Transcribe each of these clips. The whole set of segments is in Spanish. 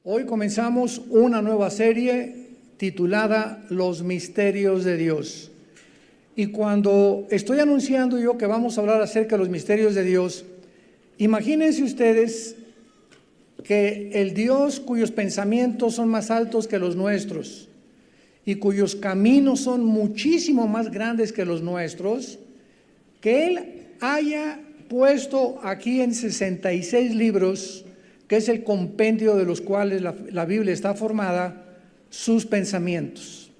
Hoy comenzamos una nueva serie titulada Los Misterios de Dios. Y cuando estoy anunciando yo que vamos a hablar acerca de los misterios de Dios, imagínense ustedes que el Dios cuyos pensamientos son más altos que los nuestros y cuyos caminos son muchísimo más grandes que los nuestros, que Él haya puesto aquí en 66 libros, que es el compendio de los cuales la Biblia está formada, sus pensamientos.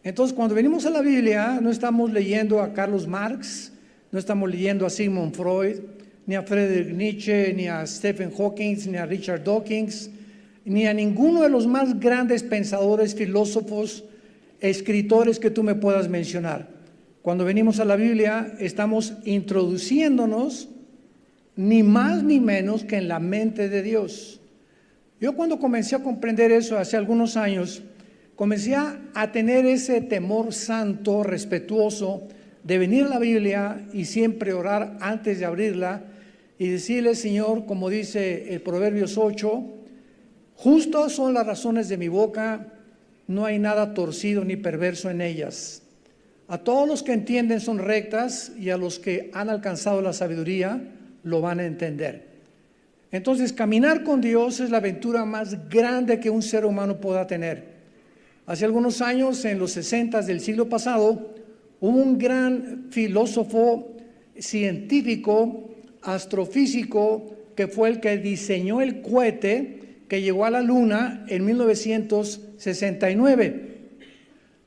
Entonces, cuando venimos a la Biblia, no estamos leyendo a Carlos Marx, no estamos leyendo a Sigmund Freud, ni a Friedrich Nietzsche, ni a Stephen Hawking, ni a Richard Dawkins, ni a ninguno de los más grandes pensadores, filósofos, escritores que tú me puedas mencionar. Cuando venimos a la Biblia, estamos introduciéndonos ni más ni menos que en la mente de Dios. Yo cuando comencé a comprender eso hace algunos años, comencé a tener ese temor santo, respetuoso, de venir a la Biblia y siempre orar antes de abrirla y decirle: Señor, como dice el Proverbios 8, justas son las razones de mi boca, no hay nada torcido ni perverso en ellas. A todos los que entienden son rectas, y a los que han alcanzado la sabiduría lo van a entender. Entonces, caminar con Dios es la aventura más grande que un ser humano pueda tener. Hace algunos años, en los 60 del siglo pasado, hubo un gran filósofo, científico, astrofísico, que fue el que diseñó el cohete que llegó a la Luna en 1969.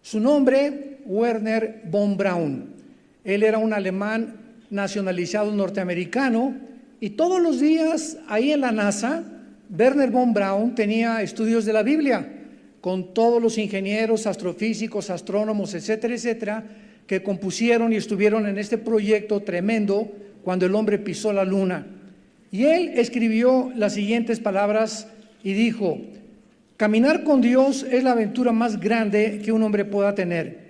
Su nombre, Wernher von Braun. Él era un alemán nacionalizado norteamericano, y todos los días ahí en la NASA, Wernher von Braun tenía estudios de la Biblia con todos los ingenieros, astrofísicos, astrónomos, etcétera, etcétera, que compusieron y estuvieron en este proyecto tremendo cuando el hombre pisó la Luna. Y él escribió las siguientes palabras y dijo: caminar con Dios es la aventura más grande que un hombre pueda tener.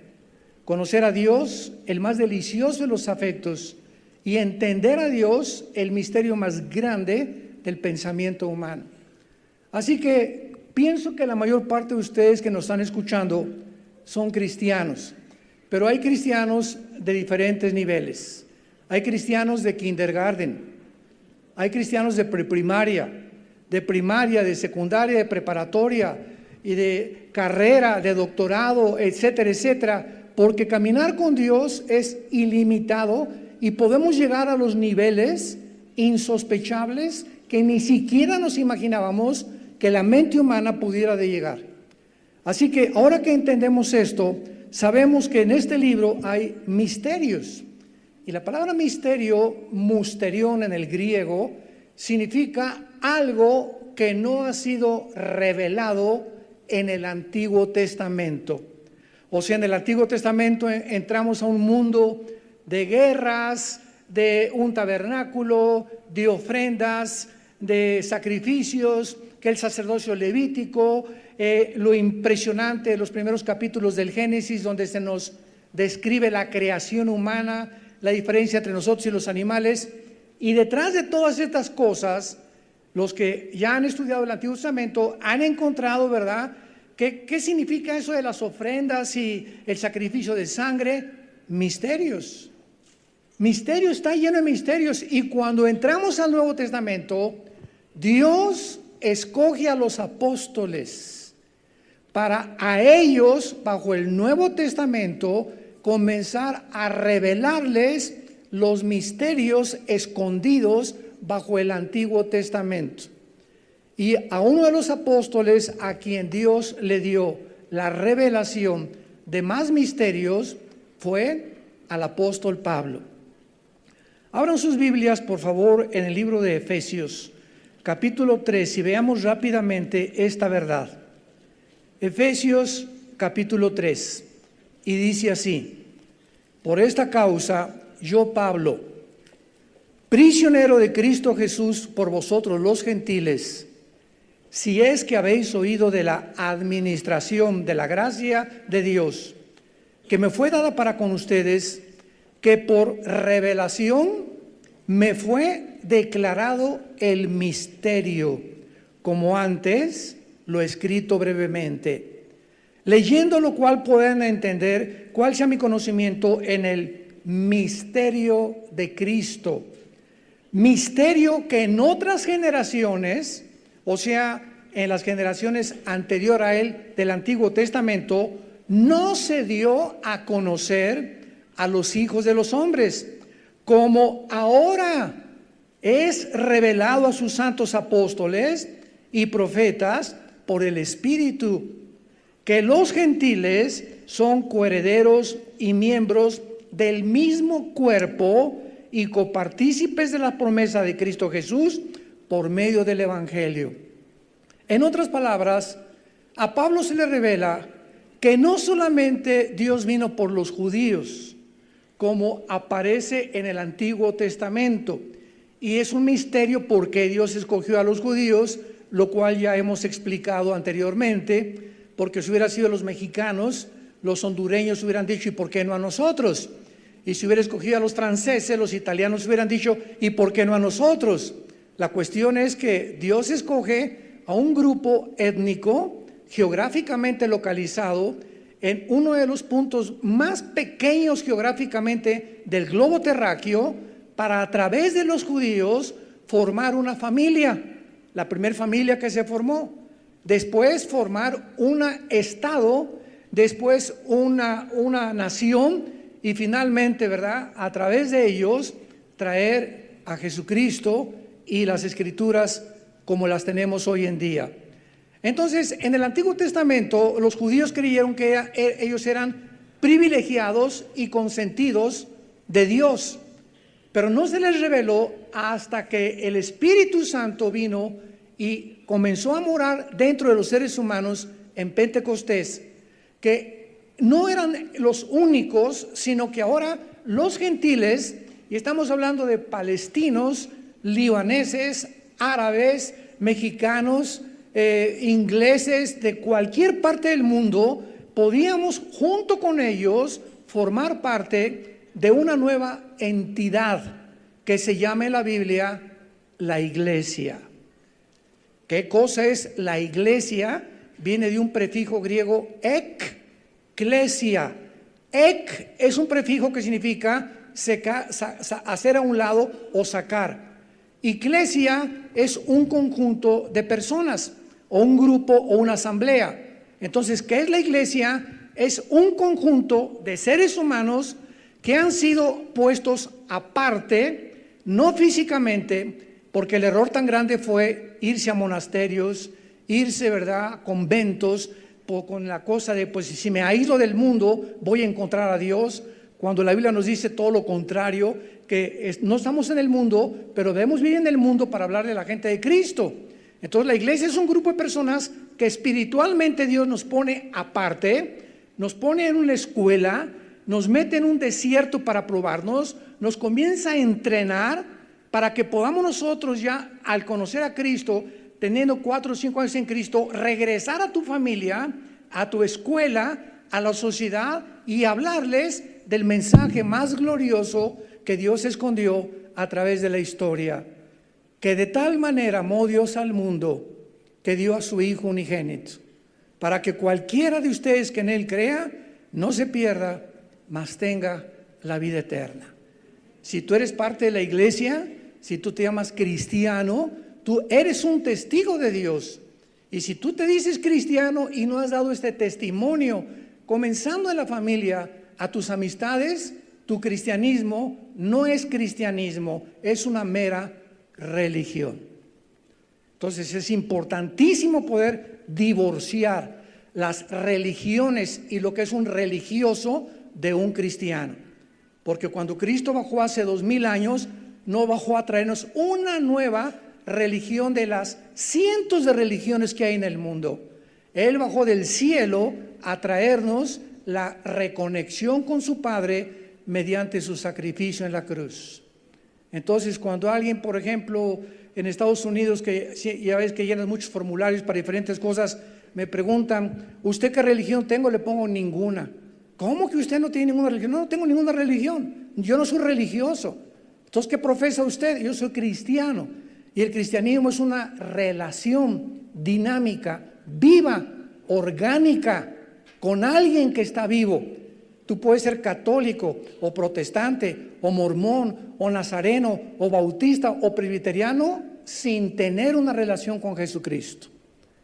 Conocer a Dios, el más delicioso de los afectos, y entender a Dios, el misterio más grande del pensamiento humano. Así que pienso que la mayor parte de ustedes que nos están escuchando son cristianos, pero hay cristianos de diferentes niveles. Hay cristianos de kindergarten, hay cristianos de preprimaria, de primaria, de secundaria, de preparatoria y de carrera, de doctorado, etcétera, etcétera, porque caminar con Dios es ilimitado y podemos llegar a los niveles insospechables que ni siquiera nos imaginábamos que la mente humana pudiera de llegar. Así que ahora que entendemos esto, sabemos que en este libro hay misterios. Y la palabra misterio, musterión en el griego, significa algo que no ha sido revelado en el Antiguo Testamento. O sea, en el Antiguo Testamento entramos a un mundo de guerras, de un tabernáculo, de ofrendas, de sacrificios, que el sacerdocio levítico, lo impresionante de los primeros capítulos del Génesis, donde se nos describe la creación humana, la diferencia entre nosotros y los animales. Y detrás de todas estas cosas, los que ya han estudiado el Antiguo Testamento han encontrado, ¿verdad?, ¿qué significa eso de las ofrendas y el sacrificio de sangre? Misterios. Misterio, está lleno de misterios. Y cuando entramos al Nuevo Testamento, Dios escoge a los apóstoles para a ellos, bajo el Nuevo Testamento, comenzar a revelarles los misterios escondidos bajo el Antiguo Testamento. Y a uno de los apóstoles a quien Dios le dio la revelación de más misterios fue al apóstol Pablo. Abran sus Biblias, por favor, en el libro de Efesios, capítulo 3, y veamos rápidamente esta verdad. Efesios, capítulo 3, y dice así: por esta causa, yo, Pablo, prisionero de Cristo Jesús por vosotros los gentiles, si es que habéis oído de la administración de la gracia de Dios, que me fue dada para con ustedes, que por revelación me fue declarado el misterio, como antes lo escrito brevemente, leyendo lo cual puedan entender cuál sea mi conocimiento en el misterio de Cristo. Misterio que en otras generaciones, o sea, en las generaciones anterior a él del Antiguo Testamento, no se dio a conocer a los hijos de los hombres, como ahora es revelado a sus santos apóstoles y profetas por el Espíritu, que los gentiles son coherederos y miembros del mismo cuerpo y copartícipes de la promesa de Cristo Jesús por medio del Evangelio. En otras palabras, a Pablo se le revela que no solamente Dios vino por los judíos, como aparece en el Antiguo Testamento, y es un misterio por qué Dios escogió a los judíos, lo cual ya hemos explicado anteriormente, porque si hubiera sido los mexicanos, los hondureños hubieran dicho, ¿y por qué no a nosotros? Y si hubiera escogido a los franceses, los italianos hubieran dicho, ¿y por qué no a nosotros? La cuestión es que Dios escoge a un grupo étnico, geográficamente localizado, en uno de los puntos más pequeños geográficamente del globo terráqueo, para a través de los judíos formar una familia, la primera familia que se formó, después formar un estado, después una nación y finalmente, ¿verdad?, a través de ellos traer a Jesucristo y las Escrituras como las tenemos hoy en día. Entonces, en el Antiguo Testamento, los judíos creyeron que ellos eran privilegiados y consentidos de Dios, pero no se les reveló hasta que el Espíritu Santo vino y comenzó a morar dentro de los seres humanos en Pentecostés, que no eran los únicos, sino que ahora los gentiles, y estamos hablando de palestinos, libaneses, árabes, mexicanos, ingleses, de cualquier parte del mundo, podíamos junto con ellos formar parte de una nueva entidad que se llama en la Biblia la iglesia. ¿Qué cosa es la iglesia? Viene de un prefijo griego ekklesia. Ek es un prefijo que significa hacer a un lado o sacar. Iglesia es un conjunto de personas o un grupo o una asamblea. Entonces, ¿qué es la iglesia? Es un conjunto de seres humanos que han sido puestos aparte, no físicamente, porque el error tan grande fue irse a monasterios, irse, ¿verdad?, a conventos, con la cosa de, pues si me aíslo del mundo, voy a encontrar a Dios, cuando la Biblia nos dice todo lo contrario, que no estamos en el mundo, pero debemos vivir en el mundo para hablarle a la gente de Cristo. Entonces la iglesia es un grupo de personas que espiritualmente Dios nos pone aparte, nos pone en una escuela, nos mete en un desierto para probarnos, nos comienza a entrenar para que podamos nosotros ya, al conocer a Cristo, teniendo 4 o 5 años en Cristo, regresar a tu familia, a tu escuela, a la sociedad y hablarles del mensaje más glorioso que Dios escondió a través de la historia. Que de tal manera amó Dios al mundo que dio a su Hijo unigénito, para que cualquiera de ustedes que en Él crea no se pierda, mas tenga la vida eterna. Si tú eres parte de la iglesia, si tú te llamas cristiano, tú eres un testigo de Dios. Y si tú te dices cristiano y no has dado este testimonio, comenzando en la familia, a tus amistades, tu cristianismo no es cristianismo, es una mera religión. Entonces es importantísimo poder divorciar las religiones y lo que es un religioso de un cristiano, porque cuando Cristo bajó hace 2000 años, no bajó a traernos una nueva religión de las cientos de religiones que hay en el mundo. Él bajó del cielo a traernos la reconexión con su Padre mediante su sacrificio en la cruz. Entonces, cuando alguien, por ejemplo, en Estados Unidos, que ya ves que llenan muchos formularios para diferentes cosas, me preguntan, ¿usted qué religión tengo? Le pongo ninguna. ¿Cómo que usted no tiene ninguna religión? No, no tengo ninguna religión. Yo no soy religioso. Entonces, ¿qué profesa usted? Yo soy cristiano. Y el cristianismo es una relación dinámica viva, orgánica, con alguien que está vivo. Tú puedes ser católico o protestante o mormón o nazareno o bautista o presbiteriano sin tener una relación con Jesucristo.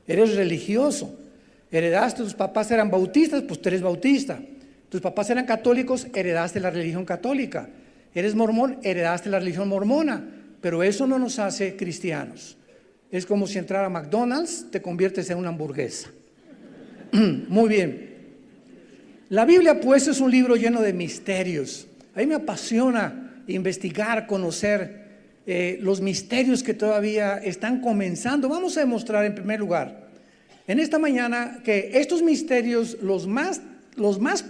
Eres religioso. Heredaste, tus papás eran bautistas, pues tú eres bautista. Tus papás eran católicos, heredaste la religión católica. Eres mormón, heredaste la religión mormona. Pero eso no nos hace cristianos. Es como si entrar a McDonald's, te conviertes en una hamburguesa. Muy bien. La Biblia, pues, es un libro lleno de misterios. A mí me apasiona investigar, conocer los misterios que todavía están comenzando. Vamos a demostrar en primer lugar, en esta mañana, que estos misterios, los más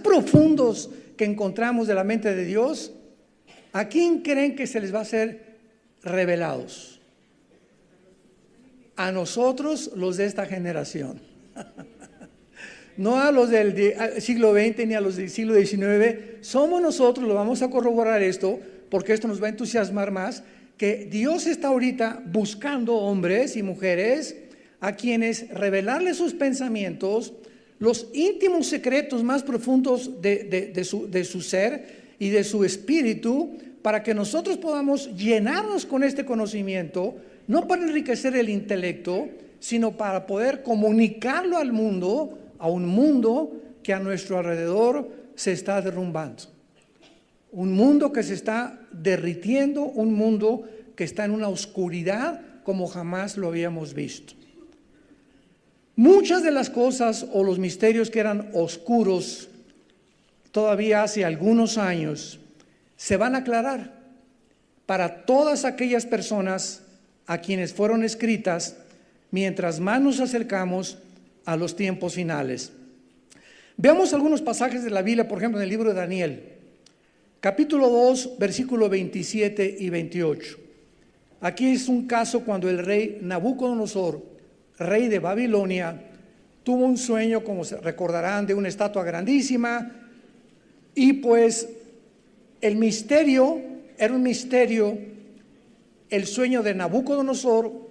profundos que encontramos de la mente de Dios, ¿a quién creen que se les va a ser revelados? A nosotros, los de esta generación. No a los del siglo XX ni a los del siglo XIX. Somos nosotros, lo vamos a corroborar esto, porque esto nos va a entusiasmar más, que Dios está ahorita buscando hombres y mujeres a quienes revelarles sus pensamientos, los íntimos secretos más profundos de su ser y de su espíritu, para que nosotros podamos llenarnos con este conocimiento, no para enriquecer el intelecto, sino para poder comunicarlo al mundo, a un mundo que a nuestro alrededor se está derrumbando. Un mundo que se está derritiendo, un mundo que está en una oscuridad como jamás lo habíamos visto. Muchas de las cosas o los misterios que eran oscuros todavía hace algunos años se van a aclarar para todas aquellas personas a quienes fueron escritas mientras más nos acercamos a los tiempos finales. Veamos algunos pasajes de la Biblia, por ejemplo, en el libro de Daniel, capítulo 2, versículos 27 y 28. Aquí es un caso cuando el rey Nabucodonosor, rey de Babilonia, tuvo un sueño, como se recordarán, de una estatua grandísima, y pues el misterio era un misterio. El sueño de Nabucodonosor,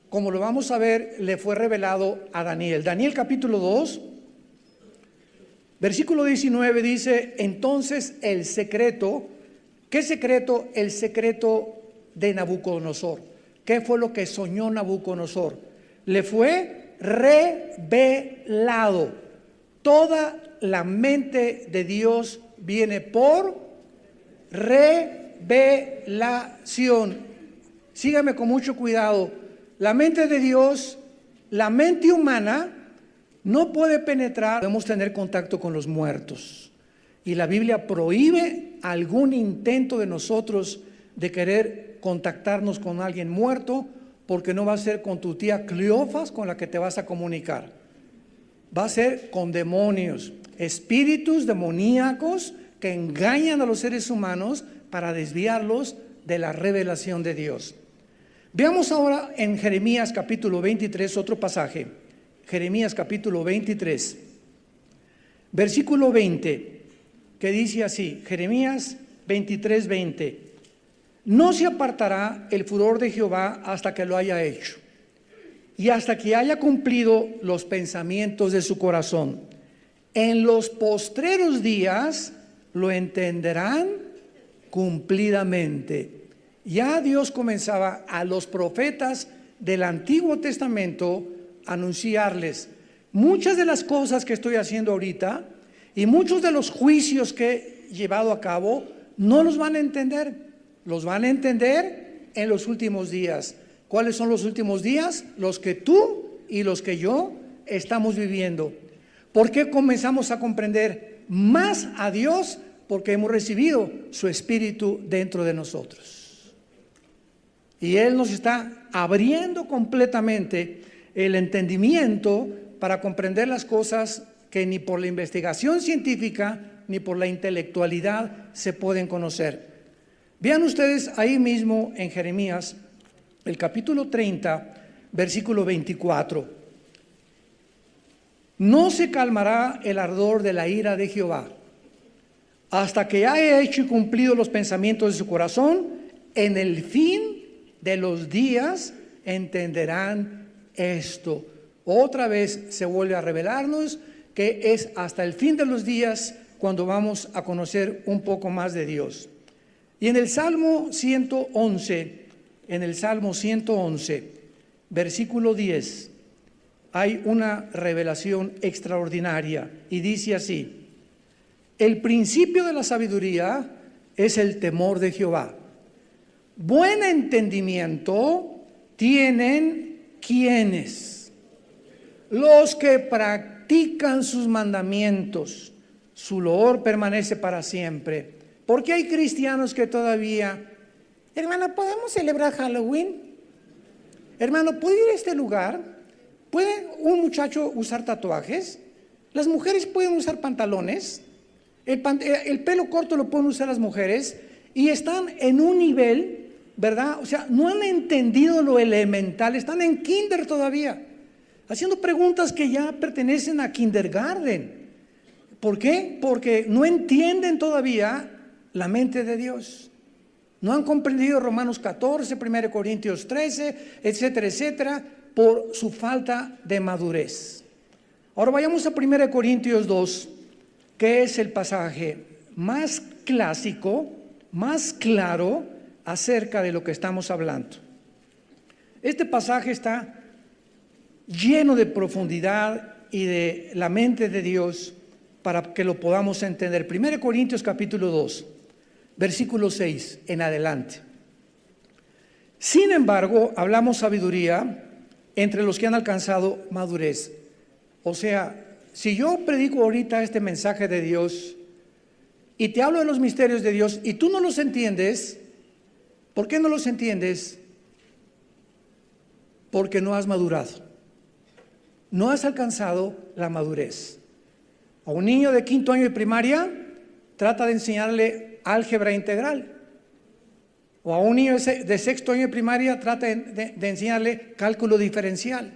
como lo vamos a ver, le fue revelado a Daniel. Daniel capítulo 2, versículo 19 dice: entonces el secreto, ¿qué secreto? El secreto de Nabucodonosor. ¿Qué fue lo que soñó Nabucodonosor? Le fue revelado. Toda la mente de Dios viene por revelación. Sígame con mucho cuidado. La mente de Dios, la mente humana no puede penetrar. Podemos tener contacto con los muertos. Y la Biblia prohíbe algún intento de nosotros de querer contactarnos con alguien muerto, porque no va a ser con tu tía Cleofas con la que te vas a comunicar. Va a ser con demonios, espíritus demoníacos que engañan a los seres humanos para desviarlos de la revelación de Dios. Veamos ahora en Jeremías capítulo 23 otro pasaje. Jeremías capítulo 23, versículo 20, que dice así, Jeremías 23, 20. No se apartará el furor de Jehová hasta que lo haya hecho, y hasta que haya cumplido los pensamientos de su corazón. En los postreros días lo entenderán cumplidamente. Ya Dios comenzaba a los profetas del Antiguo Testamento a anunciarles muchas de las cosas que estoy haciendo ahorita, y muchos de los juicios que he llevado a cabo no los van a entender. Los van a entender en los últimos días. ¿Cuáles son los últimos días? Los que tú y los que yo estamos viviendo. ¿Por qué comenzamos a comprender más a Dios? Porque hemos recibido su Espíritu dentro de nosotros. Y Él nos está abriendo completamente el entendimiento para comprender las cosas que ni por la investigación científica ni por la intelectualidad se pueden conocer. Vean ustedes ahí mismo en Jeremías, el capítulo 30, versículo 24. No se calmará el ardor de la ira de Jehová hasta que haya hecho y cumplido los pensamientos de su corazón. En el fin de los días entenderán esto. Otra vez se vuelve a revelarnos que es hasta el fin de los días cuando vamos a conocer un poco más de Dios. Y en el Salmo 111, versículo 10, hay una revelación extraordinaria y dice así: el principio de la sabiduría es el temor de Jehová. Buen entendimiento tienen ¿quiénes? Los que practican sus mandamientos. Su loor permanece para siempre. Porque hay cristianos que todavía, hermano, ¿podemos celebrar Halloween? Hermano, ¿puedo ir a este lugar? ¿Puede un muchacho usar tatuajes? ¿Las mujeres pueden usar pantalones? El pelo corto lo pueden usar las mujeres. Y están en un nivel, ¿verdad? O sea, no han entendido lo elemental, están en kinder todavía, haciendo preguntas que ya pertenecen a kindergarten. ¿Por qué? Porque no entienden todavía la mente de Dios. No han comprendido Romanos 14, 1 Corintios 13, etcétera, etcétera, por su falta de madurez. Ahora vayamos a 1 Corintios 2, que es el pasaje más clásico, más claro acerca de lo que estamos hablando. Este pasaje está lleno de profundidad y de la mente de Dios para que lo podamos entender. 1 Corintios capítulo 2, versículo 6 en adelante. Sin embargo, hablamos sabiduría entre los que han alcanzado madurez. O sea, si yo predico ahorita este mensaje de Dios y te hablo de los misterios de Dios y tú no los entiendes, ¿por qué no los entiendes? Porque no has madurado. No has alcanzado la madurez. A un niño de 5º año de primaria, trata de enseñarle álgebra integral. O a un niño de 6º año de primaria, trata de enseñarle cálculo diferencial.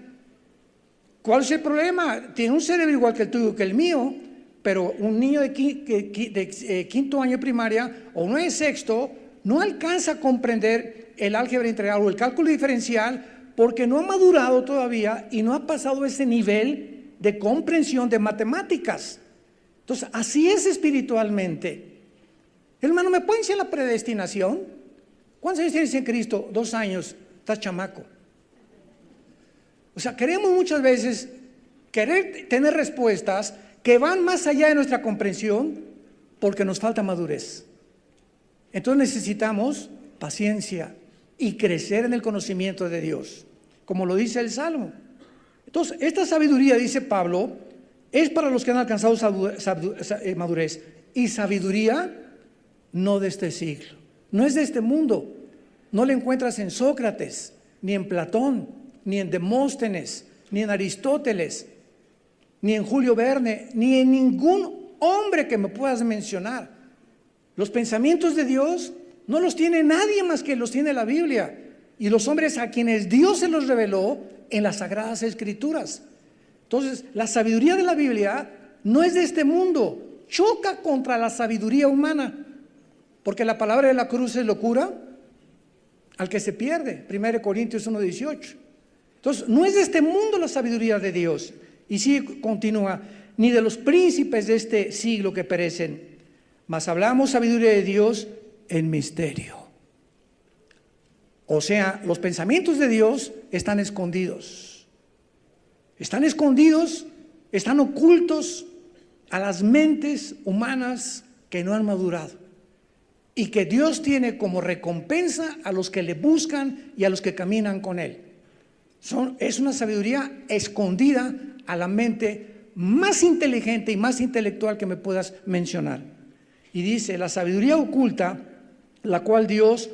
¿Cuál es el problema? Tiene un cerebro igual que el tuyo, que el mío, pero un niño de 5º año de primaria o uno de 6º no alcanza a comprender el álgebra integral o el cálculo diferencial porque no ha madurado todavía y no ha pasado ese nivel de comprensión de matemáticas. Entonces, así es espiritualmente. Hermano, ¿me pueden decir la predestinación? ¿Cuántos años tienes en Cristo? 2 años, estás chamaco. O sea, queremos muchas veces querer tener respuestas que van más allá de nuestra comprensión porque nos falta madurez. Entonces necesitamos paciencia y crecer en el conocimiento de Dios, como lo dice el Salmo. Entonces, esta sabiduría, dice Pablo, es para los que han alcanzado madurez. Y sabiduría no de este siglo, no es de este mundo. No la encuentras en Sócrates, ni en Platón, ni en Demóstenes, ni en Aristóteles, ni en Julio Verne, ni en ningún hombre que me puedas mencionar. Los pensamientos de Dios no los tiene nadie más que los tiene la Biblia y los hombres a quienes Dios se los reveló en las Sagradas Escrituras. Entonces, la sabiduría de la Biblia no es de este mundo, choca contra la sabiduría humana, porque la palabra de la cruz es locura al que se pierde, 1 Corintios 1:18. Entonces, no es de este mundo la sabiduría de Dios. Y sí, continúa, ni de los príncipes de este siglo que perecen, mas hablamos sabiduría de Dios en misterio. O sea, los pensamientos de Dios están escondidos. Están escondidos, están ocultos a las mentes humanas que no han madurado. Y que Dios tiene como recompensa a los que le buscan y a los que caminan con Él. Es una sabiduría escondida a la mente más inteligente y más intelectual que me puedas mencionar. Y dice, la sabiduría oculta, la cual Dios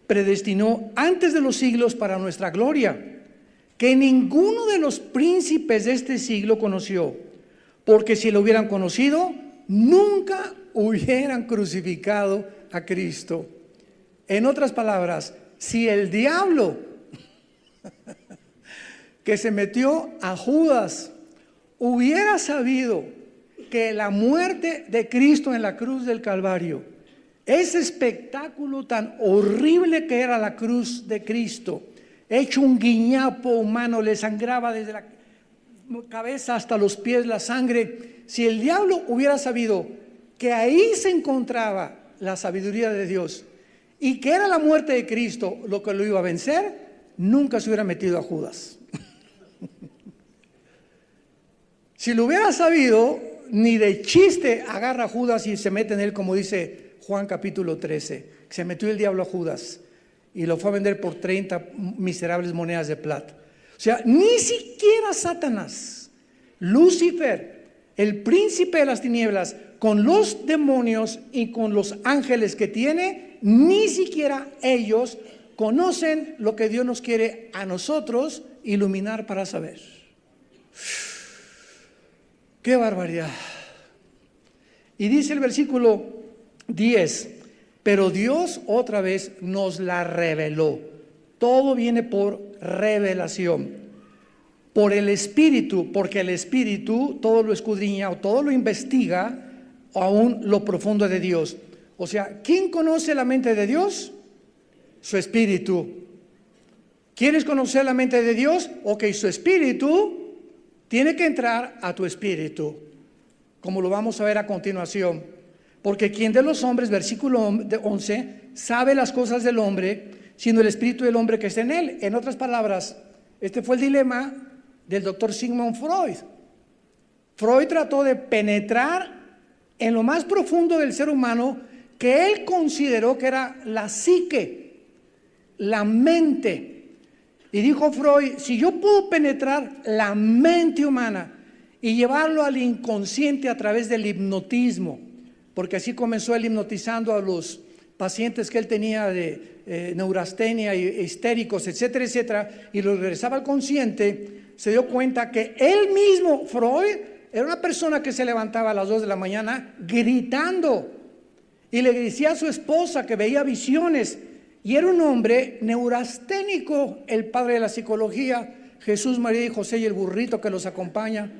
predestinó antes de los siglos para nuestra gloria, que ninguno de los príncipes de este siglo conoció, porque si lo hubieran conocido, nunca hubieran crucificado a Cristo. En otras palabras, si el diablo que se metió a Judas hubiera sabido que la muerte de Cristo en la cruz del Calvario, ese espectáculo tan horrible que era la cruz de Cristo, hecho un guiñapo humano, le sangraba desde cabeza hasta los pies la sangre. Si el diablo hubiera sabido que ahí se encontraba la sabiduría de Dios y que era la muerte de Cristo lo que lo iba a vencer, nunca se hubiera metido a Judas. Si lo hubiera sabido, ni de chiste agarra a Judas y se mete en él, como dice Juan capítulo 13. Se metió el diablo a Judas y lo fue a vender por 30 miserables monedas de plata. O sea, ni siquiera Satanás, Lucifer, el príncipe de las tinieblas, con los demonios y con los ángeles que tiene, ni siquiera ellos conocen lo que Dios nos quiere a nosotros iluminar para saber. ¡Qué barbaridad! Y dice el versículo 10, pero Dios otra vez nos la reveló. Todo viene por revelación, por el Espíritu, porque el Espíritu todo lo escudriña o todo lo investiga, aún lo profundo de Dios. O sea, ¿quién conoce la mente de Dios? Su Espíritu. ¿Quieres conocer la mente de Dios? Ok, su Espíritu tiene que entrar a tu espíritu, como lo vamos a ver a continuación. Porque ¿quién de los hombres, versículo 11, sabe las cosas del hombre, sino el espíritu del hombre que está en él? En otras palabras, este fue el dilema del doctor Sigmund Freud. Freud trató de penetrar en lo más profundo del ser humano, que él consideró que era la psique, la mente. Y dijo Freud, si yo puedo penetrar la mente humana y llevarlo al inconsciente a través del hipnotismo, porque así comenzó él hipnotizando a los pacientes que él tenía de neurastenia, histéricos, etcétera, etcétera, y los regresaba al consciente, se dio cuenta que él mismo, Freud, era una persona que se levantaba a las 2 de la mañana gritando y le decía a su esposa que veía visiones. Y era un hombre neurasténico, el padre de la psicología, Jesús, María y José y el burrito que los acompaña.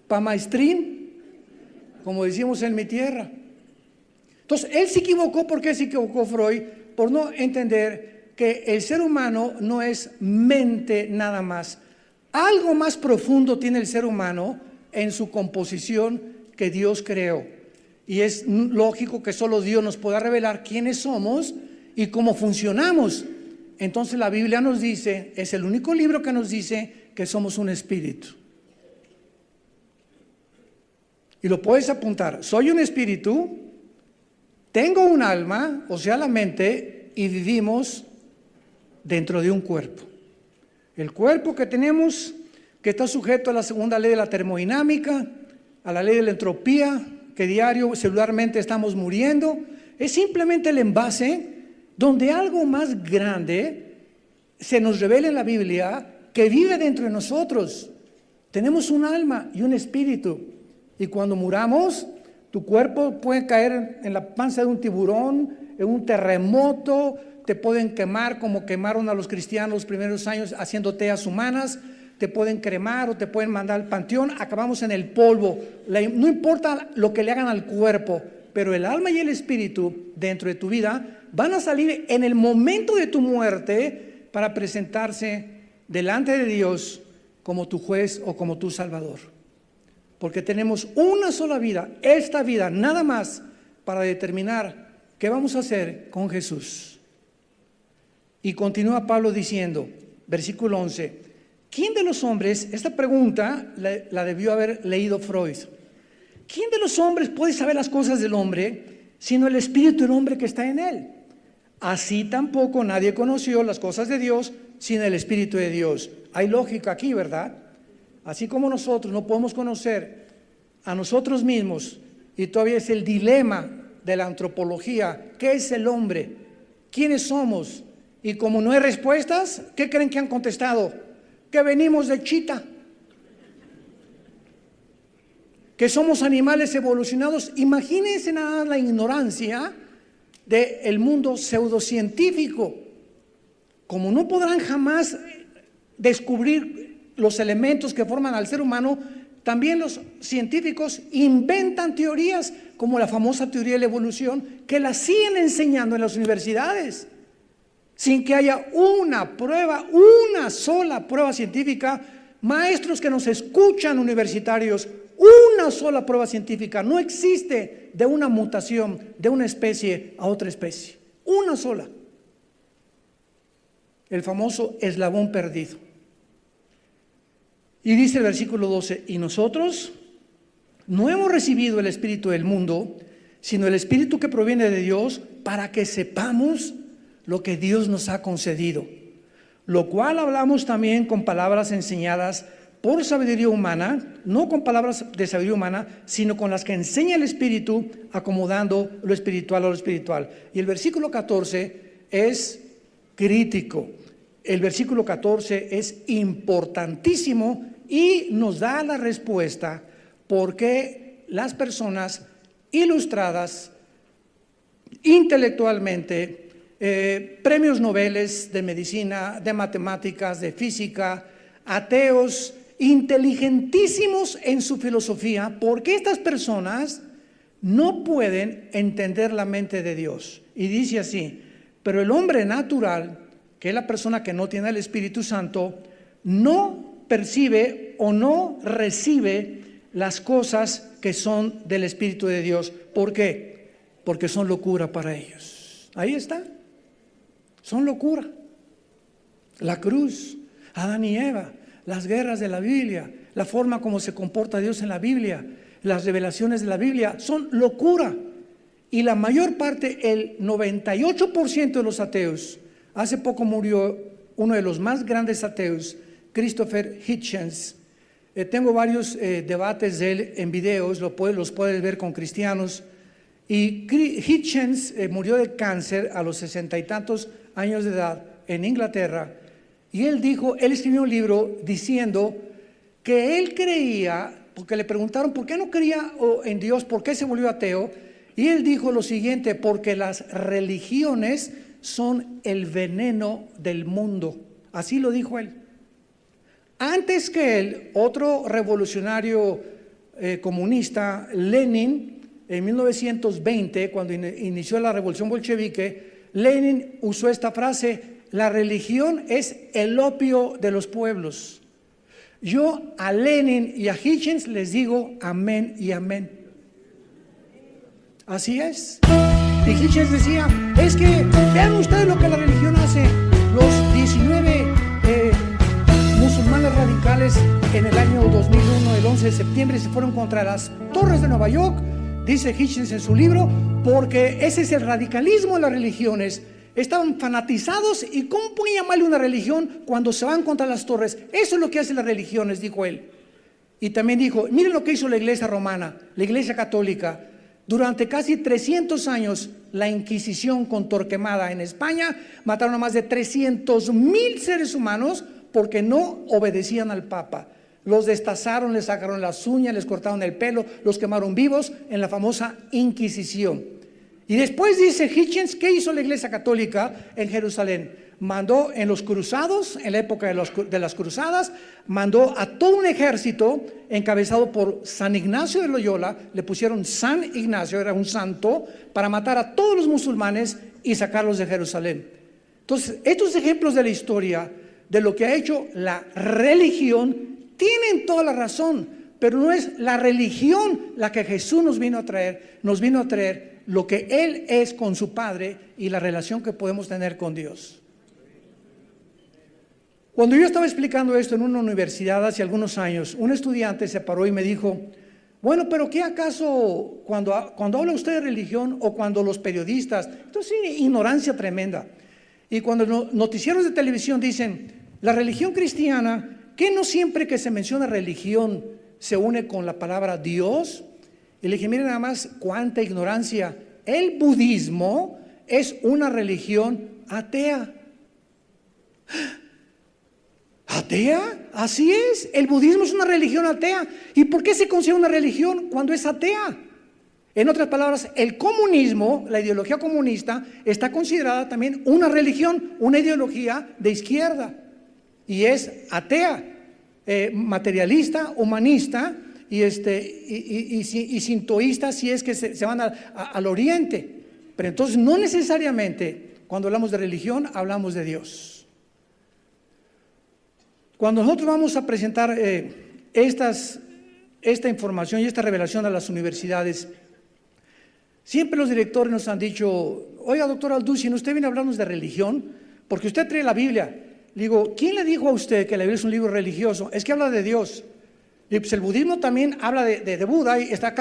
Pamaestrín, como decimos en mi tierra. Entonces, él se equivocó. ¿Por qué se equivocó Freud? Por no entender que el ser humano no es mente nada más. Algo más profundo tiene el ser humano en su composición que Dios creó. Y es lógico que solo Dios nos pueda revelar quiénes somos y cómo funcionamos. Entonces la Biblia nos dice, es el único libro que nos dice que somos un espíritu. Y lo puedes apuntar, soy un espíritu, tengo un alma, o sea la mente, y vivimos dentro de un cuerpo. El cuerpo que tenemos, que está sujeto a la segunda ley de la termodinámica, a la ley de la entropía, que diario, celularmente estamos muriendo, es simplemente el envase donde algo más grande se nos revela en la Biblia que vive dentro de nosotros. Tenemos un alma y un espíritu. Y cuando muramos, tu cuerpo puede caer en la panza de un tiburón, en un terremoto, te pueden quemar como quemaron a los cristianos los primeros años haciendo teas humanas, te pueden cremar o te pueden mandar al panteón, acabamos en el polvo. No importa lo que le hagan al cuerpo, pero el alma y el espíritu dentro de tu vida van a salir en el momento de tu muerte para presentarse delante de Dios como tu juez o como tu salvador. Porque tenemos una sola vida, esta vida nada más, para determinar qué vamos a hacer con Jesús. Y continúa Pablo diciendo, versículo 11, ¿quién de los hombres, esta pregunta la debió haber leído Freud, ¿quién de los hombres puede saber las cosas del hombre sino el espíritu del hombre que está en él? Así tampoco nadie conoció las cosas de Dios sin el Espíritu de Dios. Hay lógica aquí, ¿verdad? Así como nosotros no podemos conocer a nosotros mismos, y todavía es el dilema de la antropología, ¿qué es el hombre? ¿Quiénes somos? Y como no hay respuestas, ¿qué creen que han contestado? Que venimos de chita, que somos animales evolucionados. Imagínense nada la ignorancia del mundo pseudocientífico. Como no podrán jamás descubrir los elementos que forman al ser humano, también los científicos inventan teorías como la famosa teoría de la evolución, que la siguen enseñando en las universidades sin que haya una prueba, una sola prueba científica maestros que nos escuchan, universitarios, una sola prueba científica no existe de una mutación de una especie a otra especie. Una sola. El famoso eslabón perdido. Y dice el versículo 12, y nosotros no hemos recibido el espíritu del mundo, sino el espíritu que proviene de Dios, para que sepamos lo que Dios nos ha concedido, lo cual hablamos también con palabras enseñadas por sabiduría humana, no con palabras de sabiduría humana, sino con las que enseña el Espíritu, acomodando lo espiritual a lo espiritual. Y el versículo 14 es crítico. El versículo 14 es importantísimo y nos da la respuesta por qué las personas ilustradas intelectualmente, premios Nobel de medicina, de matemáticas, de física, ateos, inteligentísimos en su filosofía, porque estas personas no pueden entender la mente de Dios. Y dice así, pero el hombre natural, que es la persona que no tiene el Espíritu Santo, no percibe o no recibe las cosas que son del Espíritu de Dios. ¿Por qué? Porque son locura para ellos. Ahí está. Son locura. La cruz, Adán y Eva, las guerras de la Biblia, la forma como se comporta Dios en la Biblia, las revelaciones de la Biblia, son locura. Y la mayor parte, el 98% de los ateos, hace poco murió uno de los más grandes ateos, Christopher Hitchens. Tengo varios debates de él en videos, los puedes ver con cristianos. Y Hitchens murió de cáncer a los 60 y tantos años de edad en Inglaterra. Y él escribió un libro diciendo que él creía, porque le preguntaron por qué no creía en Dios, por qué se volvió ateo. Y él dijo lo siguiente, porque las religiones son el veneno del mundo. Así lo dijo él. Antes que él, otro revolucionario comunista, Lenin, en 1920, cuando inició la revolución bolchevique, Lenin usó esta frase: la religión es el opio de los pueblos. Yo a Lenin y a Hitchens les digo amén y amén. Así es. Y Hitchens decía, es que vean ustedes lo que la religión hace. Los 19 musulmanes radicales en el año 2001, el 11 de septiembre, se fueron contra las torres de Nueva York, dice Hitchens en su libro, porque ese es el radicalismo de las religiones. Estaban fanatizados, y ¿cómo pueden llamarle una religión cuando se van contra las torres? Eso es lo que hacen las religiones, dijo él. Y también dijo, miren lo que hizo la iglesia romana, la iglesia católica. Durante casi 300 años, la Inquisición con Torquemada en España mataron a más de 300,000 seres humanos porque no obedecían al Papa. Los destazaron, les sacaron las uñas, les cortaron el pelo, los quemaron vivos en la famosa Inquisición. Y después dice Hitchens, ¿qué hizo la Iglesia Católica en Jerusalén? Mandó en los cruzados, en la época de las cruzadas, mandó a todo un ejército encabezado por San Ignacio de Loyola, le pusieron San Ignacio, era un santo, para matar a todos los musulmanes y sacarlos de Jerusalén. Entonces, estos ejemplos de la historia, de lo que ha hecho la religión, tienen toda la razón, pero no es la religión la que Jesús nos vino a traer lo que Él es con su Padre y la relación que podemos tener con Dios. Cuando yo estaba explicando esto en una universidad hace algunos años, un estudiante se paró y me dijo, bueno, pero ¿qué acaso cuando habla usted de religión o cuando los periodistas? Entonces, ignorancia tremenda. Y cuando los noticieros de televisión dicen, la religión cristiana, ¿qué no siempre que se menciona religión se une con la palabra Dios? Y le dije, miren nada más cuánta ignorancia. El budismo es una religión atea. ¿Atea? Así es, el budismo es una religión atea. ¿Y por qué se considera una religión cuando es atea? En otras palabras, el comunismo, la ideología comunista, está considerada también una religión, una ideología de izquierda. Y es atea, materialista, humanista y sintoísta, si es que se van al oriente. Pero entonces no necesariamente cuando hablamos de religión hablamos de Dios. Cuando nosotros vamos a presentar esta información y esta revelación a las universidades, siempre los directores nos han dicho: oiga, doctor Alducin, usted viene a hablarnos de religión porque usted trae la Biblia. Le digo: ¿quién le dijo a usted que la Biblia es un libro religioso? Es que habla de Dios. Y pues el budismo también habla de Buda y está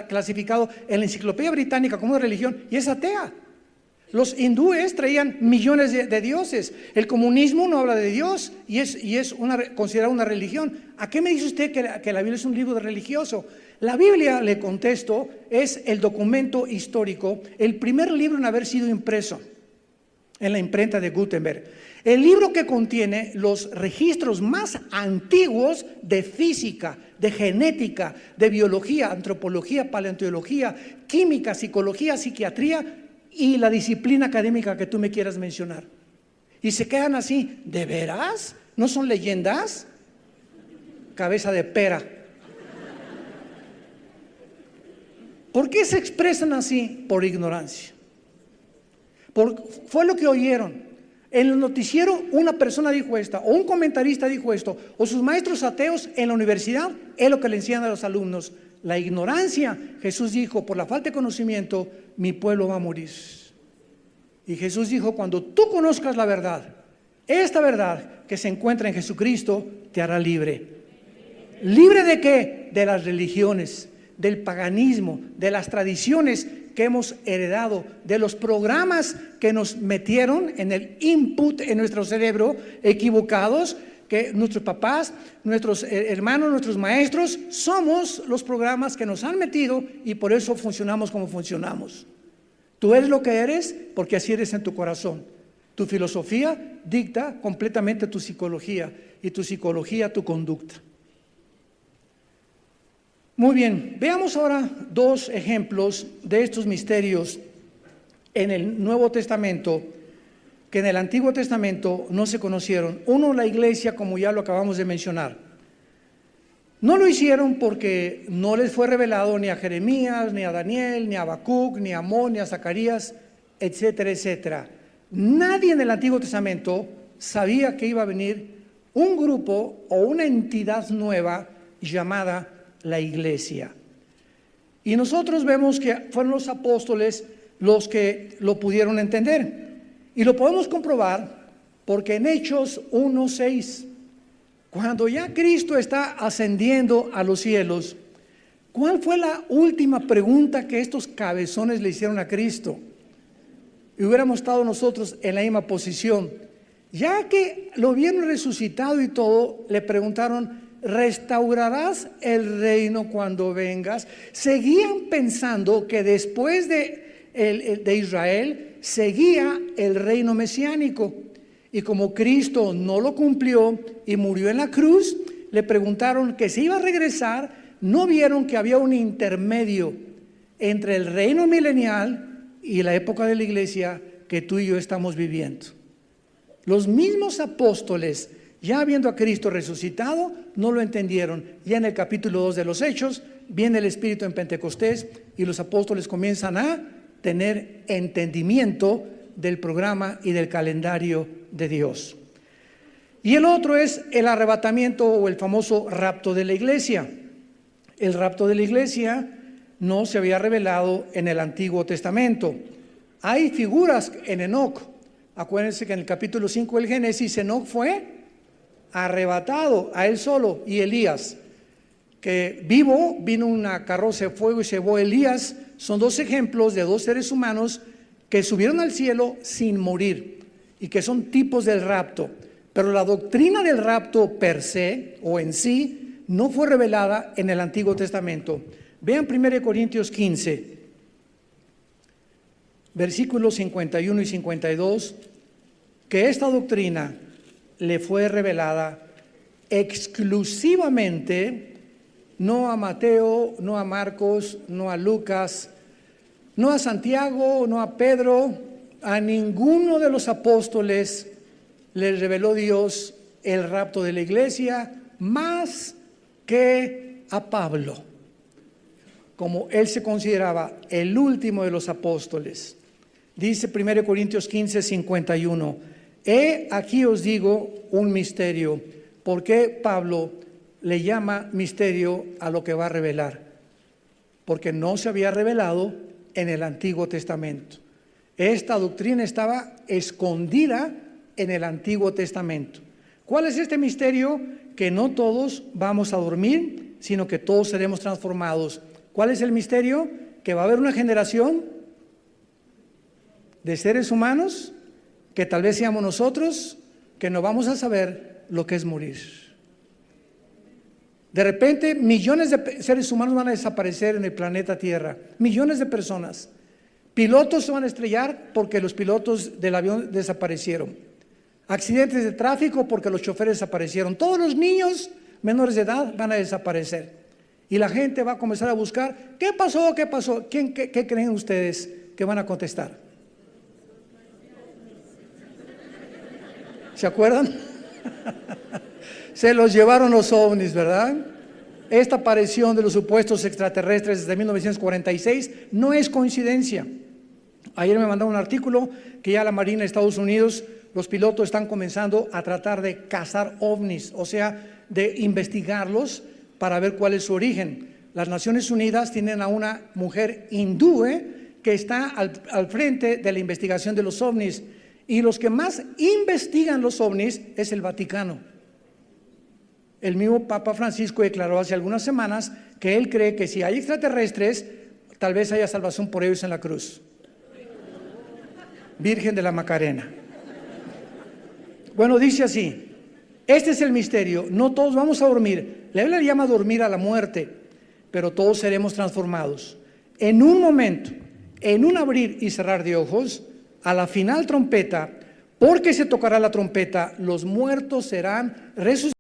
clasificado en la Enciclopedia Británica como una religión y es atea. Los hindúes traían millones de dioses. El comunismo no habla de Dios y es considerado una religión. ¿A qué me dice usted que la Biblia es un libro religioso? La Biblia, le contesto, es el documento histórico, el primer libro en haber sido impreso en la imprenta de Gutenberg. El libro que contiene los registros más antiguos de física, de genética, de biología, antropología, paleontología, química, psicología, psiquiatría y la disciplina académica que tú me quieras mencionar. Y se quedan así: ¿de veras? ¿No son leyendas? Cabeza de pera. ¿Por qué se expresan así? Por ignorancia. Fue lo que oyeron. En el noticiero una persona dijo esto, o un comentarista dijo esto, o sus maestros ateos en la universidad, es lo que le enseñan a los alumnos. La ignorancia, Jesús dijo, por la falta de conocimiento, mi pueblo va a morir. Y Jesús dijo: cuando tú conozcas la verdad, esta verdad que se encuentra en Jesucristo, te hará libre. ¿Libre de qué? De las religiones, del paganismo, de las tradiciones que hemos heredado, de los programas que nos metieron en el input en nuestro cerebro equivocados, que nuestros papás, nuestros hermanos, nuestros maestros, somos los programas que nos han metido y por eso funcionamos como funcionamos. Tú eres lo que eres porque así eres en tu corazón. Tu filosofía dicta completamente tu psicología y tu psicología tu conducta. Muy bien, veamos ahora dos ejemplos de estos misterios en el Nuevo Testamento que en el Antiguo Testamento no se conocieron. Uno, la iglesia, como ya lo acabamos de mencionar. No lo hicieron porque no les fue revelado ni a Jeremías, ni a Daniel, ni a Habacuc, ni a Amós, ni a Zacarías, etcétera, etcétera. Nadie en el Antiguo Testamento sabía que iba a venir un grupo o una entidad nueva llamada la iglesia. Y nosotros vemos que fueron los apóstoles los que lo pudieron entender. Y lo podemos comprobar porque en Hechos 1:6, cuando ya Cristo está ascendiendo a los cielos, ¿cuál fue la última pregunta que estos cabezones le hicieron a Cristo? Y hubiéramos estado nosotros en la misma posición. Ya que lo vieron resucitado y todo, le preguntaron: ¿restaurarás el reino cuando vengas? Seguían pensando que después de Israel seguía el reino mesiánico. Y como Cristo no lo cumplió y murió en la cruz, le preguntaron que si iba a regresar. No vieron que había un intermedio entre el reino milenial y la época de la iglesia que tú y yo estamos viviendo. Los mismos apóstoles, ya viendo a Cristo resucitado, no lo entendieron. Ya en el capítulo 2 de los Hechos viene el Espíritu en Pentecostés y los apóstoles comienzan a tener entendimiento del programa y del calendario de Dios. Y el otro es el arrebatamiento o el famoso rapto de la iglesia. El rapto de la iglesia no se había revelado en el Antiguo Testamento. Hay figuras en Enoc. Acuérdense que en el capítulo 5 del Génesis, Enoc fue arrebatado a él solo, y Elías, que vivo, vino una carroza de fuego y se llevó a Elías. Son dos ejemplos de dos seres humanos que subieron al cielo sin morir y que son tipos del rapto. Pero la doctrina del rapto per se o en sí no fue revelada en el Antiguo Testamento. Vean 1 Corintios 15, versículos 51 y 52, que esta doctrina le fue revelada exclusivamente, no a Mateo, no a Marcos, no a Lucas, no a Santiago, no a Pedro, a ninguno de los apóstoles les reveló Dios el rapto de la iglesia más que a Pablo, como él se consideraba el último de los apóstoles. Dice 1 Corintios 15, 51, aquí os digo un misterio: ¿Por qué Pablo le llama misterio a lo que va a revelar? Porque no se había revelado en el Antiguo Testamento. Esta doctrina estaba escondida en el Antiguo Testamento. ¿Cuál es este misterio? Que no todos vamos a dormir, sino que todos seremos transformados. ¿Cuál es el misterio? Que va a haber una generación de seres humanos, que tal vez seamos nosotros, que no vamos a saber lo que es morir. De repente, millones de seres humanos van a desaparecer en el planeta Tierra, millones de personas. Pilotos se van a estrellar porque los pilotos del avión desaparecieron. Accidentes de tráfico porque los choferes desaparecieron. Todos los niños menores de edad van a desaparecer. Y la gente va a comenzar a buscar, ¿qué pasó? ¿Qué pasó? ¿Qué creen ustedes que van a contestar? ¿Se acuerdan? Se los llevaron los ovnis, ¿verdad? Esta aparición de los supuestos extraterrestres desde 1946 no es coincidencia. Ayer me mandaron un artículo que ya la Marina de Estados Unidos, los pilotos están comenzando a tratar de cazar ovnis, o sea, de investigarlos para ver cuál es su origen. Las Naciones Unidas tienen a una mujer hindú que está al frente de la investigación de los ovnis, y los que más investigan los ovnis es el Vaticano. El mismo Papa Francisco declaró hace algunas semanas que él cree que si hay extraterrestres, tal vez haya salvación por ellos en la cruz. Virgen de la Macarena. Bueno, dice así, este es el misterio, no todos vamos a dormir. La Biblia le llama dormir a la muerte, pero todos seremos transformados. En un momento, en un abrir y cerrar de ojos, a la final trompeta, porque se tocará la trompeta, los muertos serán resucitados.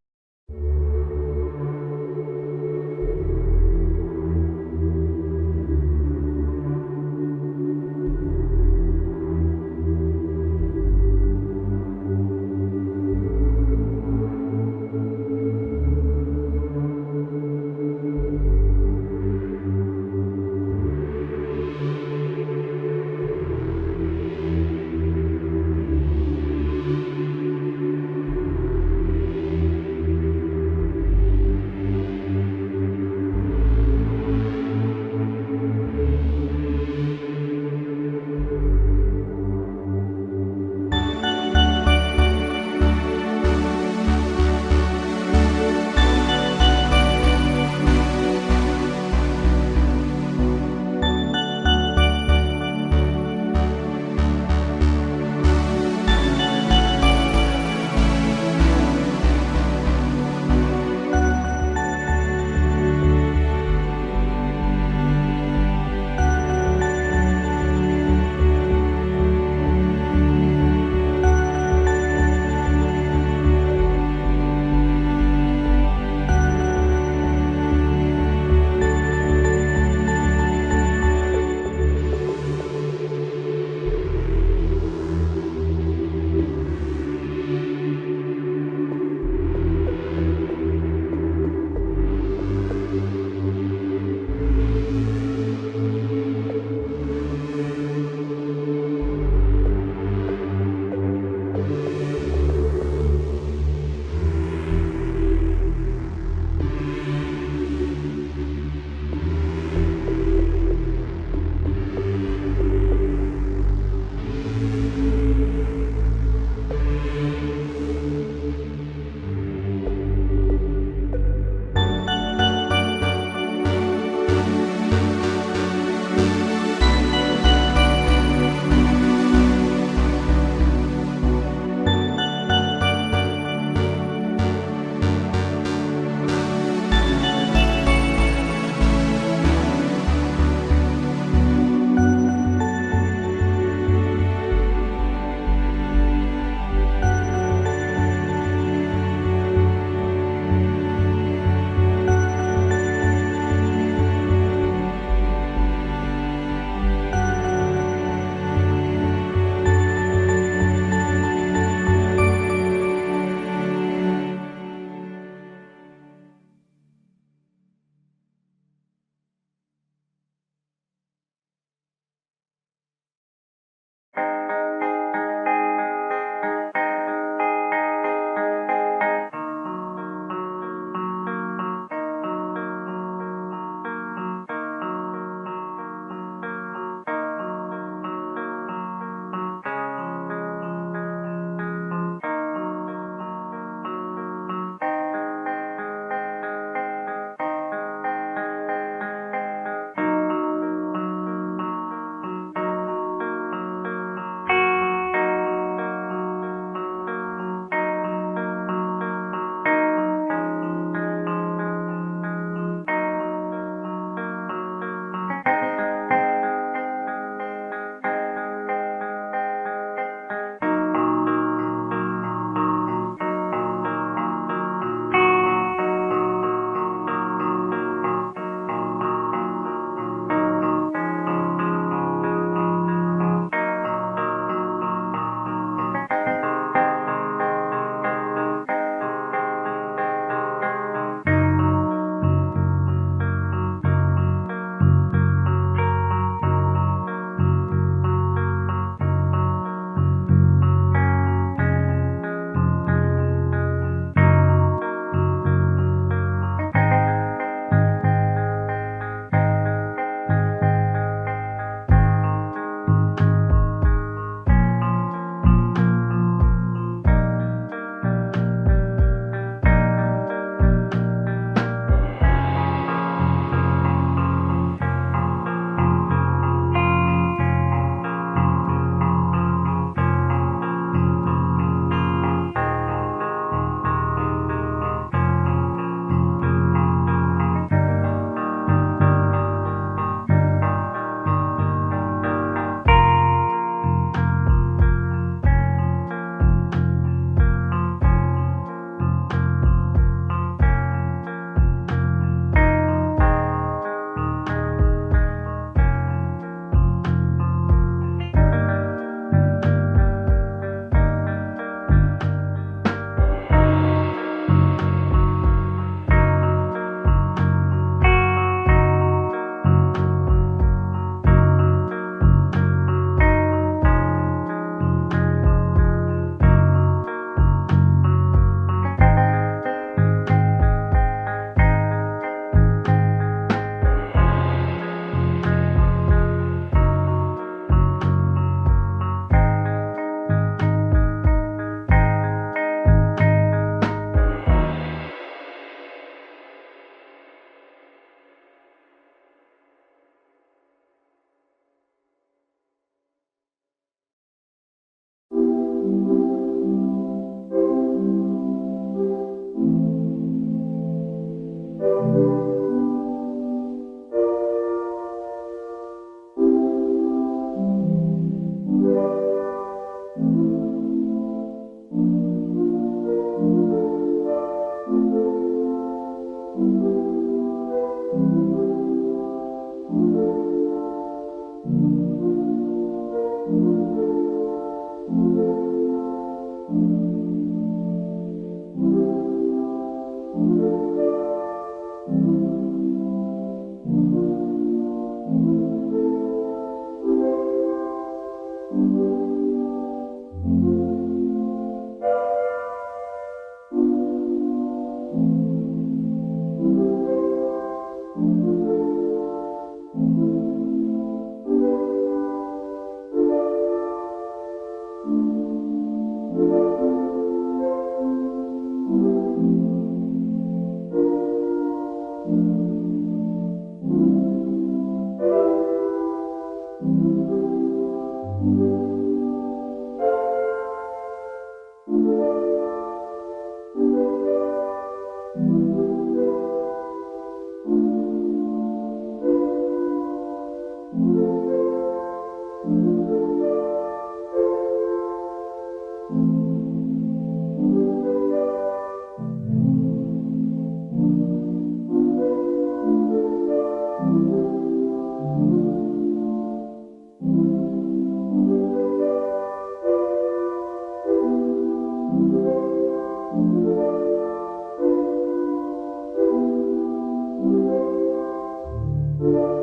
Thank